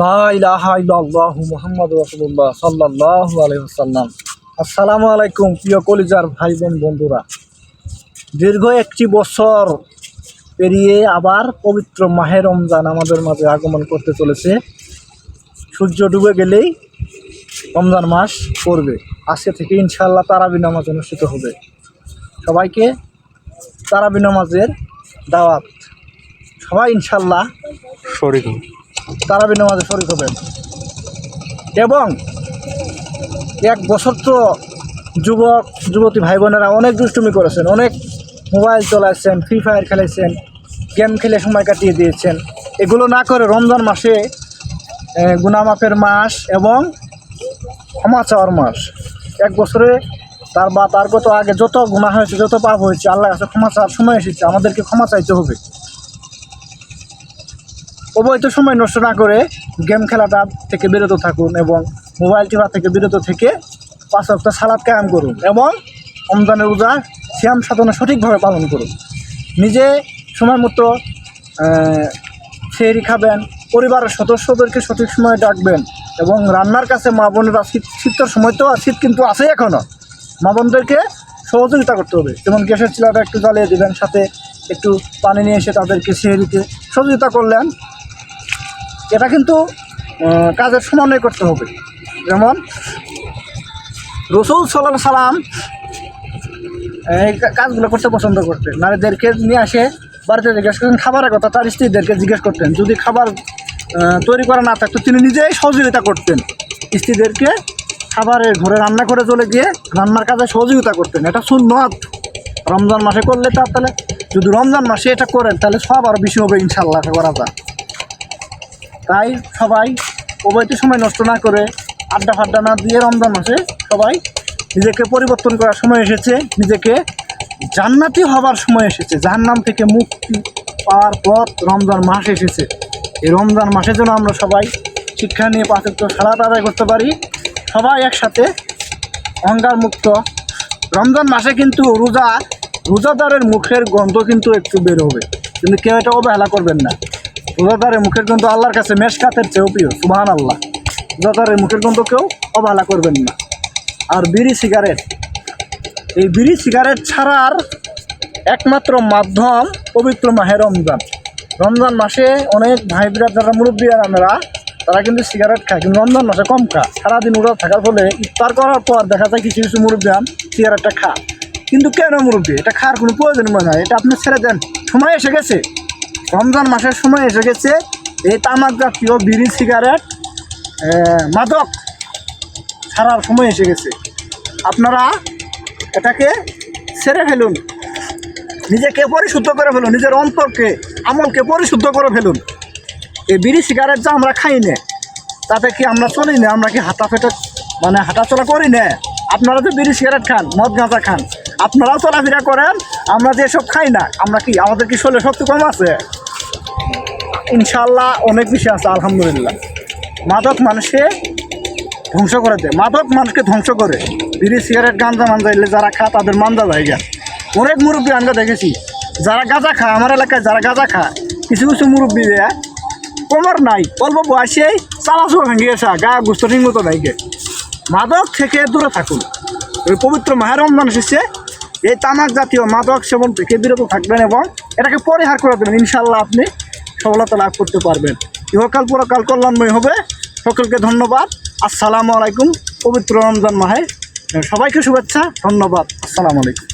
লা ইলাহা ইল্লাল্লাহু মুহাম্মাদুর রাসূলুল্লাহ সাল্লাল্লাহু আলাইহি ওয়াসাল্লাম। আসসালামু আলাইকুম প্রিয় কলিজার ভাই বোন বন্ধুরা। দীর্ঘ একটি বছর পেরিয়ে আবার পবিত্র মাহে রমজান আমাদের মাঝে আগমন করতে চলেছে। সূর্য ডুবে গেলেই রমজান মাস পড়বে। আজকে থেকে ইনশাআল্লাহ তারাবি নামাজ অনুষ্ঠিত হবে। সবাইকে তারাবি নামাজের দাওয়াত। সবাই ইনশাআল্লাহ শরীর তারাবি নামাজে শরীক হবেন। এবং এক বছর তো যুবক যুবতী ভাই বোনেরা অনেক দুষ্টুমি করেছেন, অনেক মোবাইল চালাচ্ছেন, ফ্রি ফায়ার খেলেছেন, গেম খেলে সময় কাটিয়ে দিয়েছেন। এগুলো না করে রমজান মাসে গুনাহ মাফের মাস এবং ক্ষমা চাওয়ার মাস। এক বছরে তার কত আগে যত গুনাহ হয়েছে, যত পাপ হয়েছে, আল্লাহর কাছে ক্ষমা চাওয়ার সময় এসেছে। আমাদেরকে ক্ষমা চাইতে হবে। অবৈধ সময় নষ্ট না করে গেম খেলাটা থেকে বিরত থাকুন এবং মোবাইল টিপা থেকে বিরত থেকে 5 ওয়াক্ত সালাত কায়েম করুন এবং রমজানের রোজা সিয়াম সাধনা সঠিকভাবে পালন করুন। নিজে সময় মতো সেহরি খাবেন, পরিবারের সদস্যদেরকে সঠিক সময় ডাকবেন এবং রান্নার কাছে মা বোনেরা শীতের সময় তো শীত কিন্তু আছে এখনও, মা বোনদেরকে সহযোগিতা করতে হবে। যেমন গ্যাসের চুলাটা একটু জ্বালিয়ে দেবেন, সাথে একটু পানি নিয়ে এসে তাদেরকে সেহরিতে সহযোগিতা করলেন। এটা কিন্তু কাজের সমন্বয় করতে হবে। যেমন রাসূল সাল্লাল্লাহু আলাইহি সাল্লাম এই কাজগুলো করতে পছন্দ করতেন। নারীদেরকে নিয়ে আসে বাড়িতে জিজ্ঞেস করতেন খাবারের কথা, তার স্ত্রীদেরকে জিজ্ঞেস করতেন। যদি খাবার তৈরি করা না থাকতো তিনি নিজেই সহযোগিতা করতেন, স্ত্রীদেরকে খাবারের ঘরে রান্না করে চলে গিয়ে রান্নার কাজে সহযোগিতা করতেন। এটা সুন্নাত রমজান মাসে করলে তাহলে যদি রমজান মাসে এটা করেন তাহলে সব আরও বেশি হবে ইনশাআল্লাহ করা যায়। তাই সবাই অবৈধ সময় নষ্ট না করে আড্ডা ফাড্ডা না দিয়ে রমজান মাসে সবাই নিজেকে পরিবর্তন করার সময় এসেছে, নিজেকে জান্নাতি হবার সময় এসেছে। জাহান্নাম থেকে মুক্তি পাওয়ার পথ রমজান মাস এসেছে। এই রমজান মাসে যেন আমরা সবাই শিক্ষা নিয়ে 5 ওয়াক্ত সালাত আদায় করতে পারি, সবাই একসাথে অহংকার মুক্ত। রমজান মাসে কিন্তু রোজাদারের মুখের গন্ধ কিন্তু একটু বের হবে, কিন্তু কেউ এটা অবহেলা করবেন না। রোজাদারের মুখের গন্ধ আল্লাহর কাছে মেশকাতের চেয়েও প্রিয়। সুবহানাল্লাহ। রোজাদারের মুখের গন্ধ কেউ অবহেলা করবেন না। আর বিড়ি সিগারেট, এই বিড়ি সিগারেট ছাড়ার একমাত্র মাধ্যম পবিত্র মাহে রমজান। রমজান মাসে অনেক ভাই যারা মুরব্বী আমরা তারা কিন্তু সিগারেট খায়, কিন্তু রমজান মাসে কম খায়। সারাদিন রোজা থাকার ফলে ইফতার করার পর দেখা যায় কিছু কিছু মুরব্বীয়ান সিগারেটটা খায়। কিন্তু কেন মুরব্বী এটা খাওয়ার কোনো প্রয়োজন মনে হয়? এটা আপনি ছেড়ে দেন, সময় এসে গেছে। রমজান মাসের সময় এসে গেছে। এই তামাক জাতীয় বিড়ি সিগারেট মাদক ছাড়ার সময় এসে গেছে। আপনারা এটাকে ছেড়ে ফেলুন, নিজেকে পরিশুদ্ধ করে ফেলুন, নিজের অন্তরকে আমলকে পরিশুদ্ধ করে ফেলুন। এই বিড়ি সিগারেট যা আমরা খাই না তাতে কি আমরা চলি না? আমরা কি হাঁটাচলা করি না? আপনারা তো বিড়ি সিগারেট খান, মদ গাঁজা খান, আপনারাও চলাফেরা করেন, আমরা যে সব খাই না। আমরা কি আমাদের কি শরীরে শক্তি কম আছে? ইনশাআল্লাহ অনেক বেশি আছে আলহামদুলিল্লাহ। মাদক মানুষকে ধ্বংস করে দেয়, মাদক মানুষকে ধ্বংস করে। বিড়ি সিগারেট গাঁজা মানজাইলে যারা খায় তাদের মানজা জায়গা। অনেক মুরব্বী আমরা দেখেছি যারা গাঁজা খায়, আমার এলাকায় যারা গাঁজা খায়, কিছু কিছু মুরব্বী কোমর নাই, অল্প বয়সেই চালাচুলা ভেঙে গেছে, গা গুস্ত ঠিক মতো নাইকে। মাদক থেকে দূরে থাকুন। ওই পবিত্র মাহে রমজান এসেছে, এই তামাক জাতীয় মাদক সেবন থেকে বিরত থাকবেন এবং এটাকে পরিহার করে দেবেন। ইনশাআল্লাহ আপনি সফলতা লাভ করতে পারবেন। ইহকাল পরকাল কল্যাণময় হবে। সকলকে ধন্যবাদ। আসসালামু আলাইকুম। পবিত্র রমজান মাহে সবাইকে শুভেচ্ছা, ধন্যবাদ। আসসালামু আলাইকুম।